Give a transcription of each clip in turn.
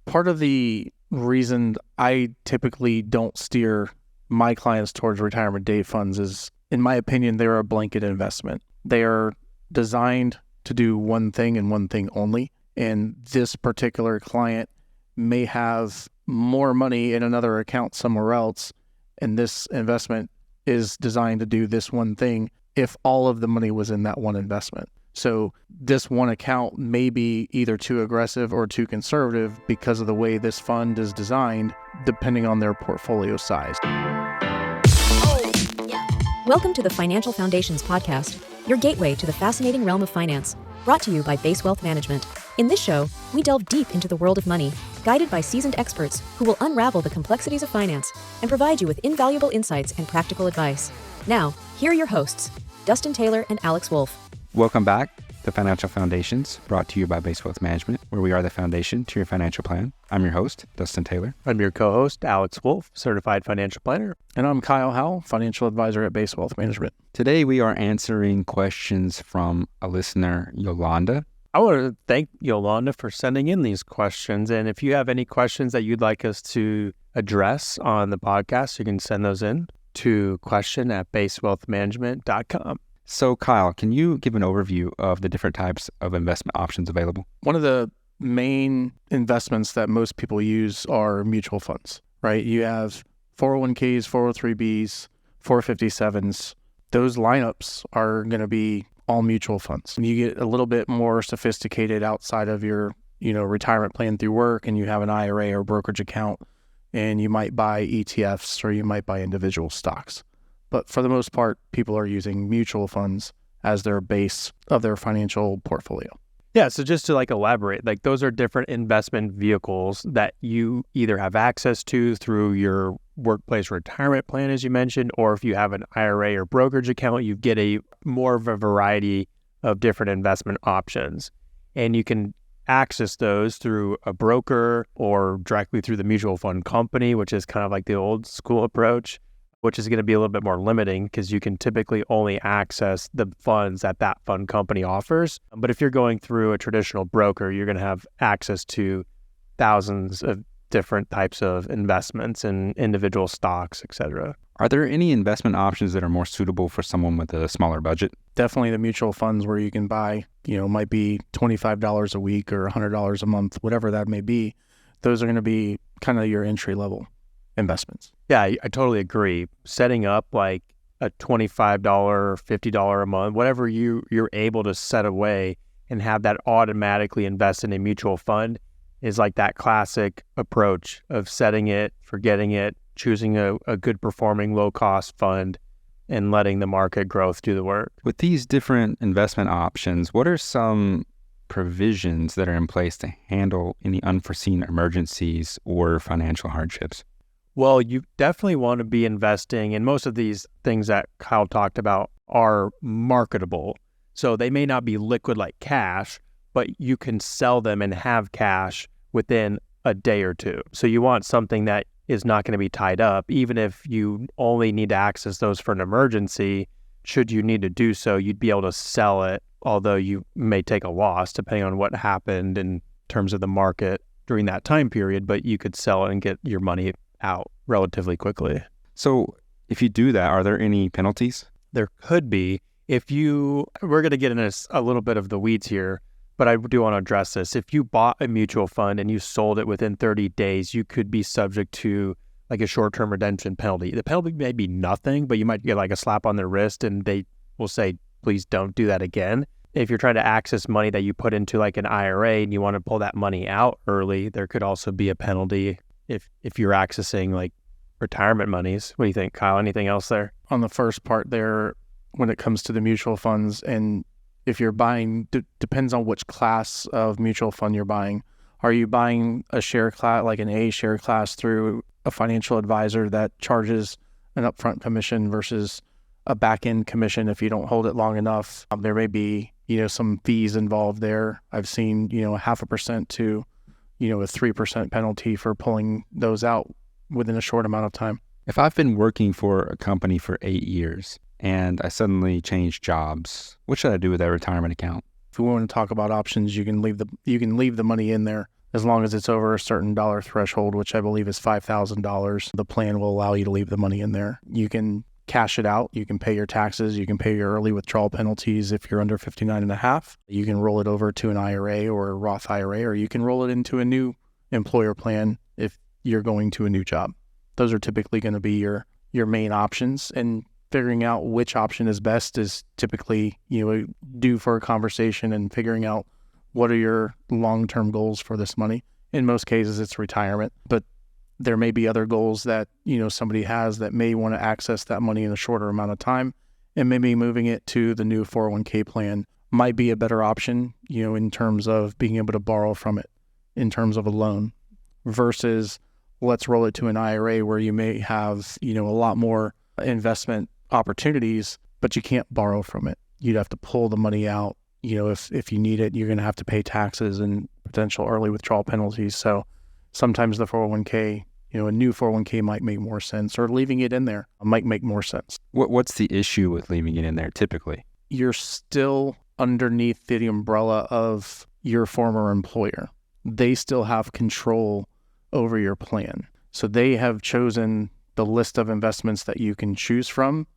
Part of the reason I typically don't steer my clients towards retirement date funds is, in my opinion, they're a blanket investment. They are designed to do one thing and one thing only. And this particular client may have more money in another account somewhere else, and this investment is designed to do this one thing if all of the money was in that one investment. So this one account may be either too aggressive or too conservative because of the way this fund is designed, depending on their portfolio size. Welcome to the Financial Foundations Podcast, your gateway to the fascinating realm of finance, brought to you by Base Wealth Management. In this show, we delve deep into the world of money, guided by seasoned experts who will unravel the complexities of finance and provide you with invaluable insights and practical advice. Now, here are your hosts, Dustin Taylor and Alex Wolf. Welcome back to Financial Foundations, brought to you by Base Wealth Management, where we are the foundation to your financial plan. I'm your host, Dustin Taylor. I'm your co-host, Alex Wolf, certified financial planner. And I'm Kyle Howell, financial advisor at Base Wealth Management. Today, we are answering questions from a listener, Yolanda. I want to thank Yolanda for sending in these questions. And if you have any questions that you'd like us to address on the podcast, you can send those in to question@basewealthmanagement.com. So, Kyle, can you give an overview of the different types of investment options available? One of the main investments that most people use are mutual funds, right? You have 401ks, 403bs, 457s. Those lineups are going to be all mutual funds. You get a little bit more sophisticated outside of your, retirement plan through work, and you have an IRA or brokerage account, and you might buy ETFs or you might buy individual stocks. But for the most part, people are using mutual funds as their base of their financial portfolio. Yeah, so just to elaborate, those are different investment vehicles that you either have access to through your workplace retirement plan, as you mentioned, or if you have an IRA or brokerage account, you get more of a variety of different investment options. And you can access those through a broker or directly through the mutual fund company, which is kind of like the old school approach, which is going to be a little bit more limiting because you can typically only access the funds that fund company offers. But if you're going through a traditional broker, you're going to have access to thousands of different types of investments and individual stocks, etc. Are there any investment options that are more suitable for someone with a smaller budget? Definitely the mutual funds where you can buy, might be $25 a week or $100 a month, whatever that may be. Those are going to be kind of your entry level investments. Yeah, I totally agree. Setting up like a $25, $50 a month, whatever you're able to set away and have that automatically invest in a mutual fund is like that classic approach of setting it, forgetting it, choosing a good performing low cost fund and letting the market growth do the work. With these different investment options, what are some provisions that are in place to handle any unforeseen emergencies or financial hardships? Well, you definitely want to be investing, and most of these things that Kyle talked about are marketable. So they may not be liquid like cash, but you can sell them and have cash within a day or two. So you want something that is not going to be tied up, even if you only need to access those for an emergency. Should you need to do so, you'd be able to sell it, although you may take a loss depending on what happened in terms of the market during that time period, but you could sell it and get your money out relatively quickly. So if you do that, are there any penalties? There could be. We're going to get into a little bit of the weeds here, but I do want to address this. If you bought a mutual fund and you sold it within 30 days, you could be subject to like a short-term redemption penalty. The penalty may be nothing, but you might get like a slap on the wrist and they will say, please don't do that again. If you're trying to access money that you put into like an IRA and you want to pull that money out early, there could also be a penalty if you're accessing like retirement monies. What do you think, Kyle? Anything else there? On the first part there, when it comes to the mutual funds, and if you're buying, depends on which class of mutual fund you're buying. Are you buying a share class, like an A share class through a financial advisor that charges an upfront commission versus a back-end commission if you don't hold it long enough? There may be, some fees involved there. I've seen, 0.5% to a 3% penalty for pulling those out within a short amount of time. If I've been working for a company for 8 years and I suddenly change jobs, what should I do with that retirement account? If we want to talk about options, you can leave the money in there. As long as it's over a certain dollar threshold, which I believe is $5,000, the plan will allow you to leave the money in there. You can cash it out. You can pay your taxes. You can pay your early withdrawal penalties if you're under 59 and a half. You can roll it over to an IRA or a Roth IRA, or you can roll it into a new employer plan if you're going to a new job. Those are typically going to be your main options, and figuring out which option is best is typically, due for a conversation and figuring out what are your long-term goals for this money. In most cases, it's retirement, but there may be other goals that, somebody has that may want to access that money in a shorter amount of time, and maybe moving it to the new 401k plan might be a better option, in terms of being able to borrow from it in terms of a loan versus let's roll it to an IRA where you may have, a lot more investment opportunities, but you can't borrow from it. You'd have to pull the money out. If you need it, you're going to have to pay taxes and potential early withdrawal penalties. So sometimes the 401k, a new 401k might make more sense, or leaving it in there might make more sense. What's the issue with leaving it in there typically? You're still underneath the umbrella of your former employer. They still have control over your plan. So they have chosen the list of investments that you can choose from.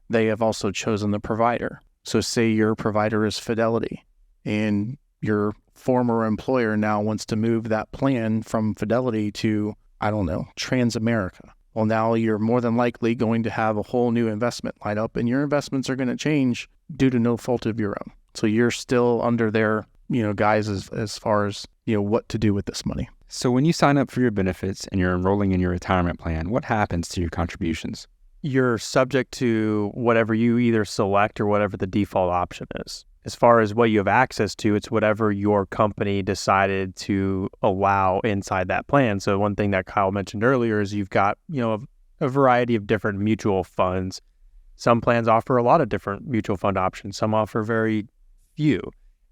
They have also chosen the provider. So say your provider is Fidelity and your former employer now wants to move that plan from Fidelity to, Transamerica. Well, now you're more than likely going to have a whole new investment lineup, and your investments are going to change due to no fault of your own. So you're still under their, guys as far as, what to do with this money. So when you sign up for your benefits and you're enrolling in your retirement plan, what happens to your contributions? You're subject to whatever you either select or whatever the default option is. As far as what you have access to, it's whatever your company decided to allow inside that plan. So one thing that Kyle mentioned earlier is you've got, a variety of different mutual funds. Some plans offer a lot of different mutual fund options. Some offer very few.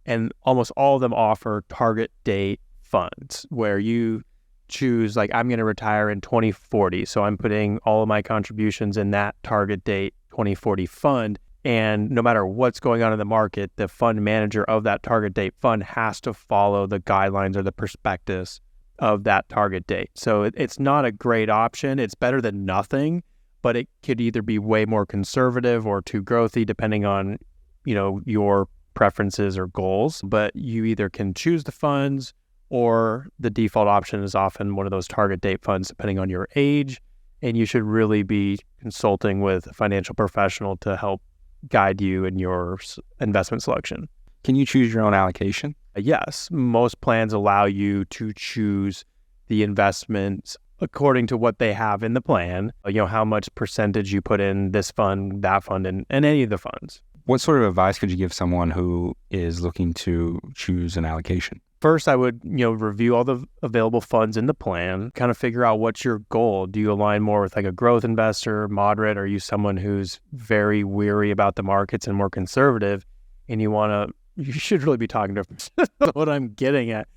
And almost all of them offer target date funds where you choose, like, I'm going to retire in 2040. So I'm putting all of my contributions in that target date 2040 fund. And no matter what's going on in the market, the fund manager of that target date fund has to follow the guidelines or the prospectus of that target date. So it's not a great option. It's better than nothing, but it could either be way more conservative or too growthy depending on, your preferences or goals. But you either can choose the funds, or the default option is often one of those target date funds depending on your age. And you should really be consulting with a financial professional to help guide you in your investment selection. Can you choose your own allocation? Yes, most plans allow you to choose the investments according to what they have in the plan, how much percentage you put in this fund, that fund, and any of the funds. What sort of advice could you give someone who is looking to choose an allocation? First, I would, review all the available funds in the plan, kind of figure out what's your goal. Do you align more with like a growth investor, moderate? Are you someone who's very weary about the markets and more conservative? And you should really be talking to what I'm getting at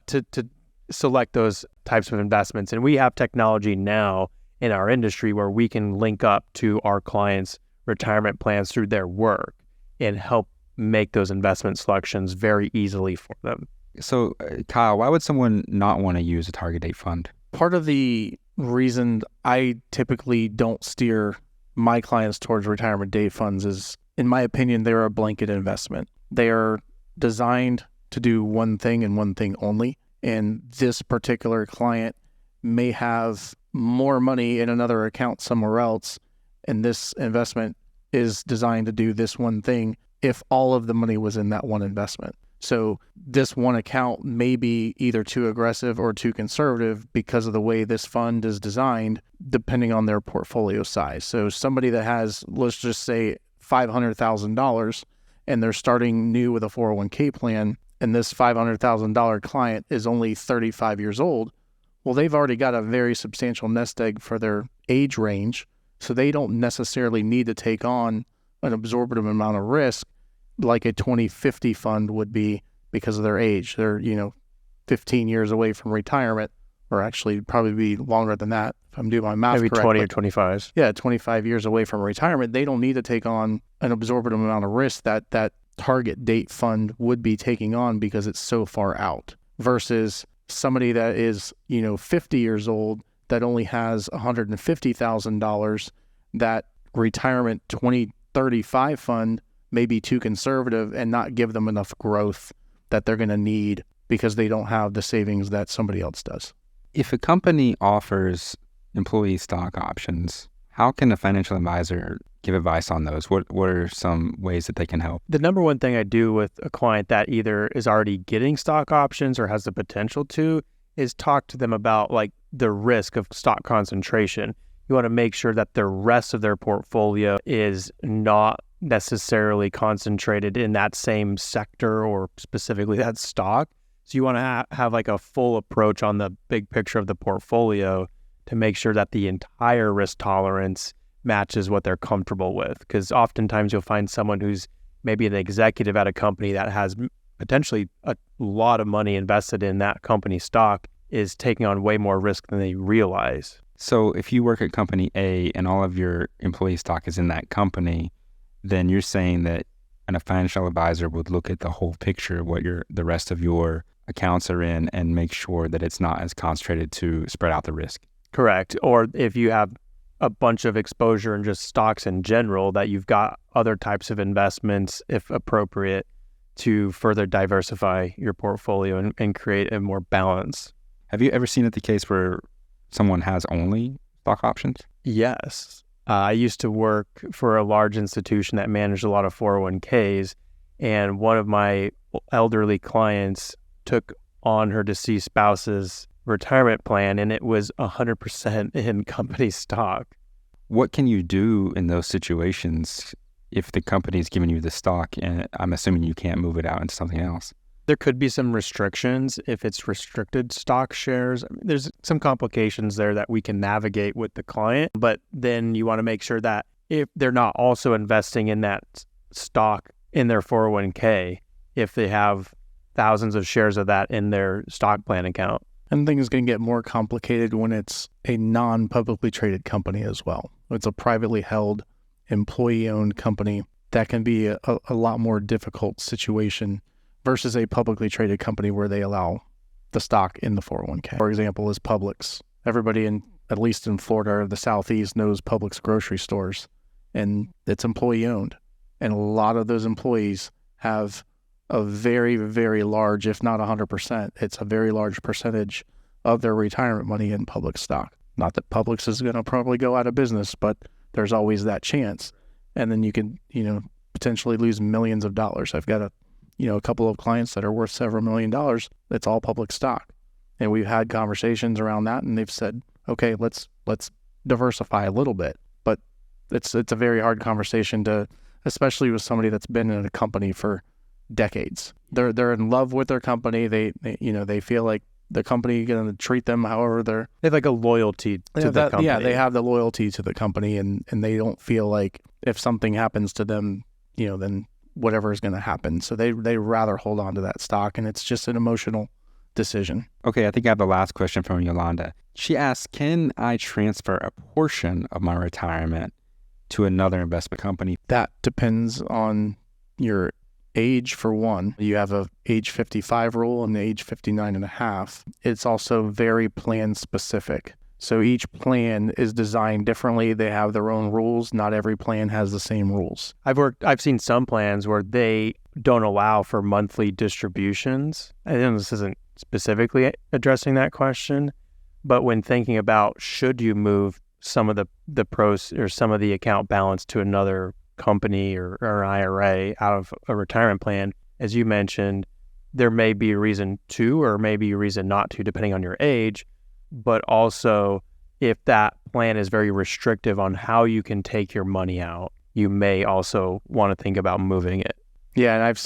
to select those types of investments. And we have technology now in our industry where we can link up to our clients' retirement plans through their work and help make those investment selections very easily for them. So, Kyle, why would someone not want to use a target date fund? Part of the reason I typically don't steer my clients towards retirement date funds is, in my opinion, they're a blanket investment. They are designed to do one thing and one thing only. And this particular client may have more money in another account somewhere else, and this investment is designed to do this one thing if all of the money was in that one investment. So this one account may be either too aggressive or too conservative because of the way this fund is designed, depending on their portfolio size. So somebody that has, let's just say, $500,000 and they're starting new with a 401k plan, and this $500,000 client is only 35 years old, well, they've already got a very substantial nest egg for their age range, so they don't necessarily need to take on an absorptive amount of risk like a 2050 fund would be because of their age. They're, 15 years away from retirement, or actually probably be longer than that if I'm doing my math Maybe correctly. 20 or 25. Yeah, 25 years away from retirement. They don't need to take on an absorptive amount of risk that target date fund would be taking on because it's so far out. Versus somebody that is, 50 years old that only has $150,000, that retirement 2035 fund may be too conservative and not give them enough growth that they're going to need because they don't have the savings that somebody else does. If a company offers employee stock options, how can a financial advisor give advice on those? What are some ways that they can help? The number one thing I do with a client that either is already getting stock options or has the potential to is talk to them about like the risk of stock concentration. You want to make sure that the rest of their portfolio is not necessarily concentrated in that same sector or specifically that stock. So you want to have like a full approach on the big picture of the portfolio to make sure that the entire risk tolerance matches what they're comfortable with. Because oftentimes you'll find someone who's maybe an executive at a company that has potentially a lot of money invested in that company stock is taking on way more risk than they realize. So if you work at company A and all of your employee stock is in that company, then you're saying that a financial advisor would look at the whole picture, what the rest of your accounts are in, and make sure that it's not as concentrated to spread out the risk. Correct. Or if you have a bunch of exposure in just stocks in general, that you've got other types of investments, if appropriate, to further diversify your portfolio and create a more balance. Have you ever seen it the case where someone has only stock options? Yes. I used to work for a large institution that managed a lot of 401ks, and one of my elderly clients took on her deceased spouse's retirement plan, and it was 100% in company stock. What can you do in those situations if the company's giving you the stock, and I'm assuming you can't move it out into something else? There could be some restrictions if it's restricted stock shares. There's some complications there that we can navigate with the client, but then you want to make sure that if they're not also investing in that stock in their 401k, if they have thousands of shares of that in their stock plan account. And things can get more complicated when it's a non-publicly traded company as well. It's a privately held, employee-owned company. That can be a lot more difficult situation versus a publicly traded company where they allow the stock in the 401k. For example, is Publix. Everybody at least in Florida or the Southeast, knows Publix grocery stores, and it's employee-owned. And a lot of those employees have a very, very large, if not 100%, it's a very large percentage of their retirement money in Publix stock. Not that Publix is going to probably go out of business, but there's always that chance. And then you can, potentially lose millions of dollars. I've got a couple of clients that are worth several $1 million. It's all public stock. And we've had conversations around that, and they've said, okay, let's diversify a little bit. But it's a very hard conversation to, especially with somebody that's been in a company for decades. They're in love with their company. They feel like the company going to treat them however they have like a loyalty to the company. Yeah, they have the loyalty to the company, and they don't feel like if something happens to them, then whatever is going to happen. So they rather hold on to that stock, and it's just an emotional decision. Okay, I think I have the last question from Yolanda. She asks, can I transfer a portion of my retirement to another investment company? That depends on your age, for one. You have a age 55 rule and the age 59 and a half. It's also very plan specific. So each plan is designed differently. They have their own rules. Not every plan has the same rules. I've seen some plans where they don't allow for monthly distributions. I know this isn't specifically addressing that question, but when thinking about should you move some of the pros or some of the account balance to another company or IRA out of a retirement plan, as you mentioned, there may be a reason to or maybe a reason not to, depending on your age. But also, if that plan is very restrictive on how you can take your money out, you may also want to think about moving it. Yeah, and I've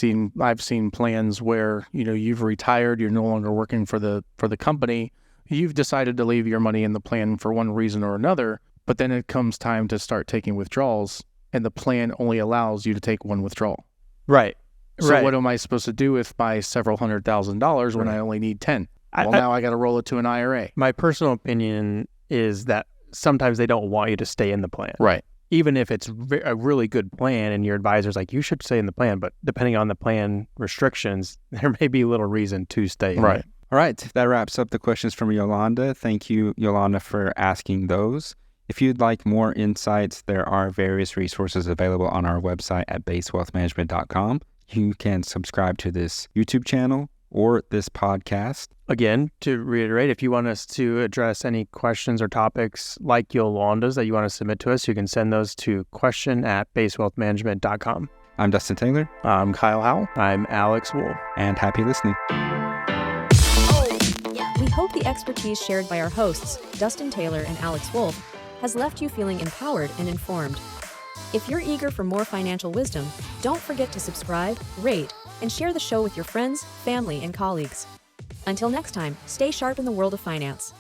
seen plans where you've retired, you're no longer working for the company, you've decided to leave your money in the plan for one reason or another, but then it comes time to start taking withdrawals, and the plan only allows you to take one withdrawal. Right. So what am I supposed to do with my several $100,000 when I only need 10? Well, now I got to roll it to an IRA. My personal opinion is that sometimes they don't want you to stay in the plan. Right. Even if it's a really good plan and your advisor's like, you should stay in the plan, but depending on the plan restrictions, there may be little reason to stay in Right. it. All right, that wraps up the questions from Yolanda. Thank you, Yolanda, for asking those. If you'd like more insights, there are various resources available on our website at basewealthmanagement.com. You can subscribe to this YouTube channel or this podcast. Again, to reiterate, if you want us to address any questions or topics like Yolanda's that you want to submit to us, you can send those to question@basewealthmanagement.com. I'm Dustin Taylor. I'm Kyle Howell. I'm Alex Wool. And happy listening. We hope the expertise shared by our hosts, Dustin Taylor and Alex Wolf, has left you feeling empowered and informed. If you're eager for more financial wisdom, don't forget to subscribe, rate, and share the show with your friends, family, and colleagues. Until next time, stay sharp in the world of finance.